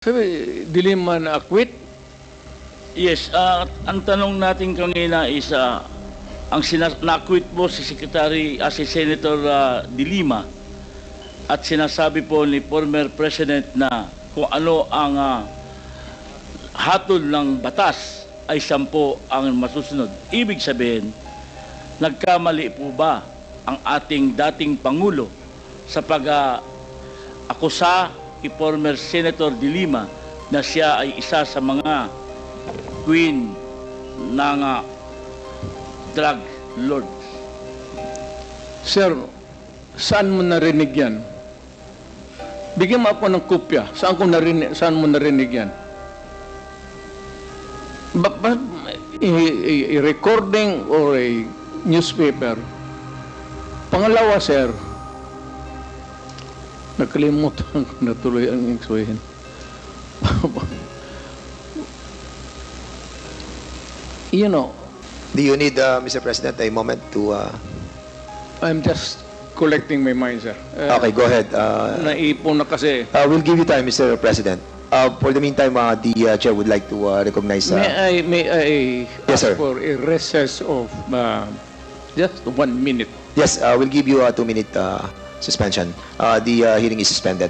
Sabi, di man acquit? Yes, ang tanong natin kanina is ang na-acquit po si si Senator De Lima at sinasabi po ni former President na kung ano ang hatol ng batas ay 10 ang masusunod. Ibig sabihin, nagkamali po ba ang ating dating Pangulo sa pag-akusa kay former Senator De Lima na siya ay isa sa mga queen ng drug lords? Sir, saan mo narinig yan? Bigyan mo ako ng kopya. Saan mo narinig yan? Recording or a newspaper? Pangalawa, sir, nakalimutan ko na tuloy ang iksuhin. You know, Do you need, Mr. President, a moment to... I'm just collecting my mind, sir. Okay, go ahead. Naipon na kasi. We'll give you time, Mr. President. For the meantime, the Chair would like to recognize... May I Yes, ask sir. for a recess of just 1 minute? Yes, we'll give you a 2-minute suspension. The hearing is suspended.